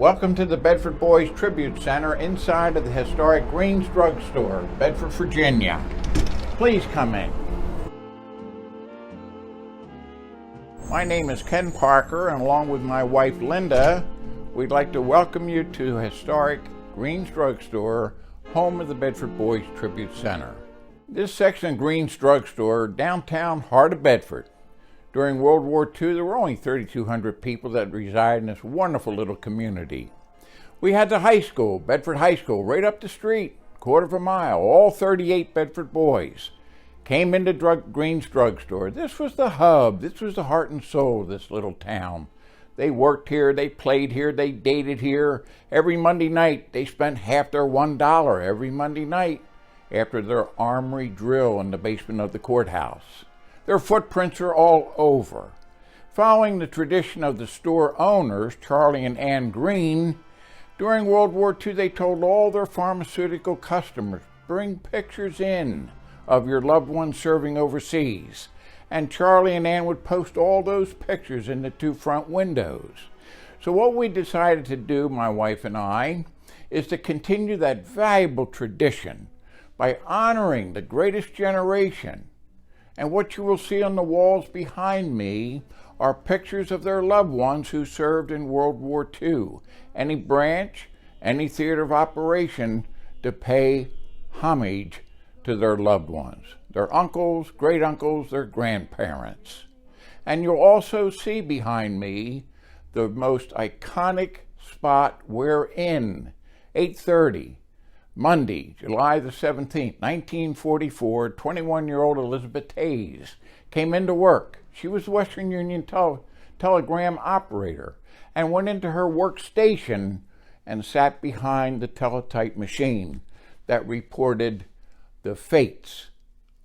Welcome to the Bedford Boys Tribute Center inside of the historic Green's Drug Store, Bedford, Virginia. Please come in. My name is Ken Parker, and along with my wife Linda, we'd like to welcome you to historic Green's Drug Store, home of the Bedford Boys Tribute Center. This section of Green's Drug Store, downtown heart of Bedford. During World War II, there were only 3,200 people that reside in this wonderful little community. We had the high school, Bedford High School, right up the street, quarter of a mile. All 38 Bedford boys came into Green's Drug Store. This was the hub. This was the heart and soul of this little town. They worked here, they played here, they dated here. Every Monday night, they spent half their $1 every Monday night after their armory drill in the basement of the courthouse. Their footprints are all over. Following the tradition of the store owners, Charlie and Ann Green, during World War II they told all their pharmaceutical customers, bring pictures in of your loved ones serving overseas. And Charlie and Ann would post all those pictures in the two front windows. So what we decided to do, my wife and I, is to continue that valuable tradition by honoring the greatest generation. And what you will see on the walls behind me are pictures of their loved ones who served in World War II. Any branch, any theater of operation to pay homage to their loved ones. Their uncles, great uncles, their grandparents. And you'll also see behind me the most iconic spot we're in. 8:30. Monday, July the 17th, 1944, 21-year-old Elizabeth Hayes came into work. She was the Western Union telegram operator and went into her workstation and sat behind the teletype machine that reported the fates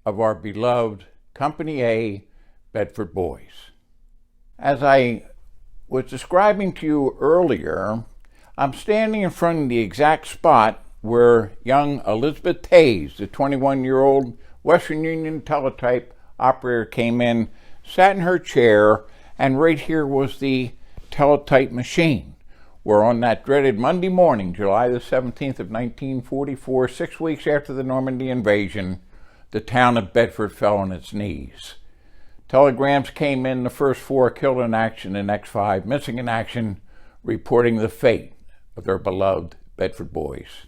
of our beloved Company A Bedford Boys. As I was describing to you earlier, I'm standing in front of the exact spot where young Elizabeth Hayes, the 21-year-old Western Union teletype operator, came in, sat in her chair, and right here was the teletype machine, where on that dreaded Monday morning, July the 17th of 1944, 6 weeks after the Normandy invasion, the town of Bedford fell on its knees. Telegrams came in, the first 4 killed in action, the next 5 missing in action, reporting the fate of their beloved Bedford boys.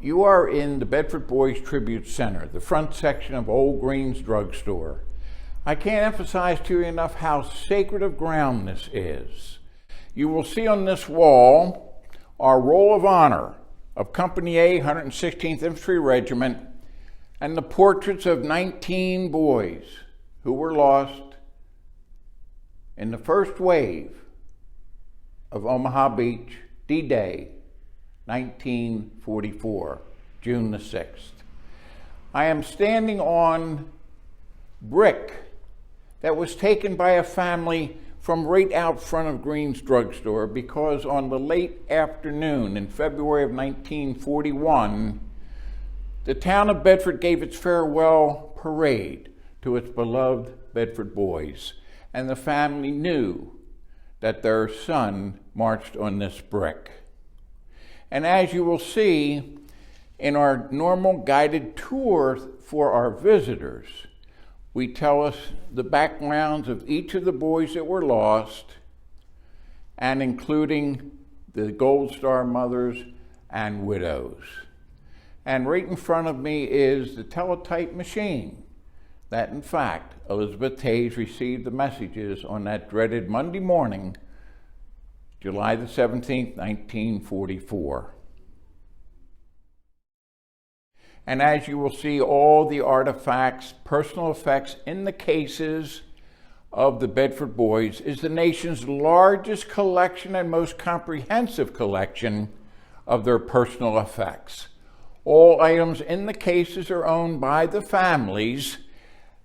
You are in the Bedford Boys Tribute Center, the front section of Old Green's Drug Store. I can't emphasize to you enough how sacred of ground this is. You will see on this wall our Roll of Honor of Company A, 116th Infantry Regiment, and the portraits of 19 boys who were lost in the first wave of Omaha Beach, D-Day, 1944, June the 6th. I am standing on brick that was taken by a family from right out front of Green's Drug Store because on the late afternoon in February of 1941, the town of Bedford gave its farewell parade to its beloved Bedford boys, and the family knew that their son marched on this brick. And as you will see in our normal guided tour for our visitors, we tell us the backgrounds of each of the boys that were lost, and including the Gold Star mothers and widows. And right in front of me is the teletype machine that, in fact, Elizabeth Hayes received the messages on that dreaded Monday morning, July the 17th, 1944. And as you will see, all the artifacts, personal effects in the cases of the Bedford Boys is the nation's largest collection and most comprehensive collection of their personal effects. All items in the cases are owned by the families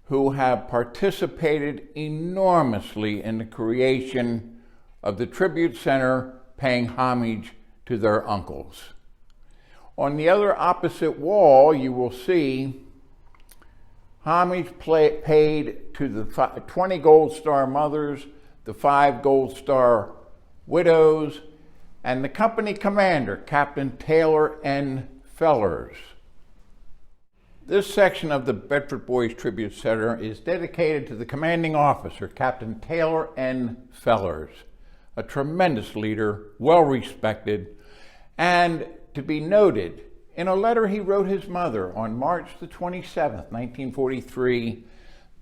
who have participated enormously in the creation of the Tribute Center, paying homage to their uncles. On the other opposite wall, you will see homage paid to the 20 Gold Star mothers, the 5 Gold Star widows, and the company commander, Captain Taylor N. Fellers. This section of the Bedford Boys Tribute Center is dedicated to the commanding officer, Captain Taylor N. Fellers, a tremendous leader, well respected, and to be noted, in a letter he wrote his mother on March the 27th, 1943,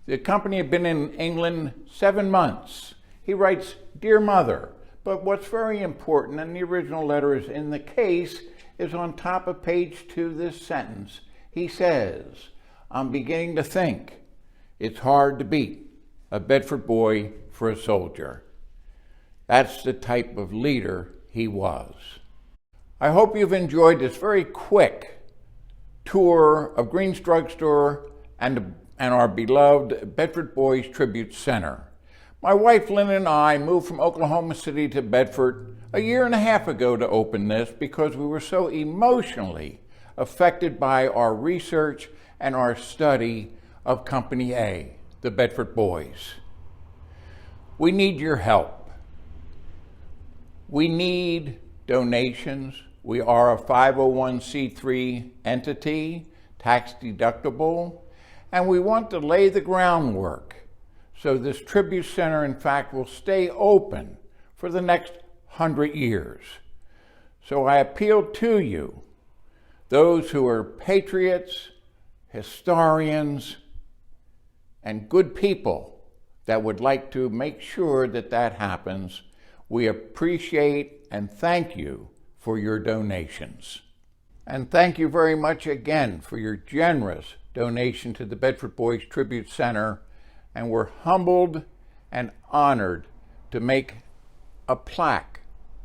the company had been in England 7 months. He writes, "Dear Mother," but what's very important, and the original letter is in the case, is on top of page 2, this sentence. He says, "I'm beginning to think it's hard to beat a Bedford boy for a soldier." That's the type of leader he was. I hope you've enjoyed this very quick tour of Green's Drugstore and our beloved Bedford Boys Tribute Center. My wife Linda and I moved from Oklahoma City to Bedford a year and a half ago to open this because we were so emotionally affected by our research and our study of Company A, the Bedford Boys. We need your help. We need donations. We are a 501c3 entity, tax deductible, and we want to lay the groundwork so this tribute center, in fact, will stay open for the next 100 years. So I appeal to you, those who are patriots, historians, and good people that would like to make sure that that happens. We appreciate and thank you for your donations. And thank you very much again for your generous donation to the Bedford Boys Tribute Center. And we're humbled and honored to make a plaque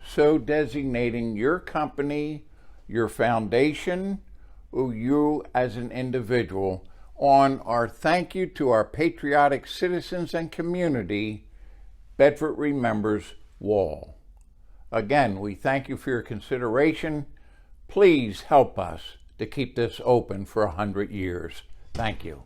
so designating your company, your foundation, or you as an individual on our thank you to our patriotic citizens and community, Bedford Remembers wall. Again, we thank you for your consideration. Please help us to keep this open for 100 years. Thank you.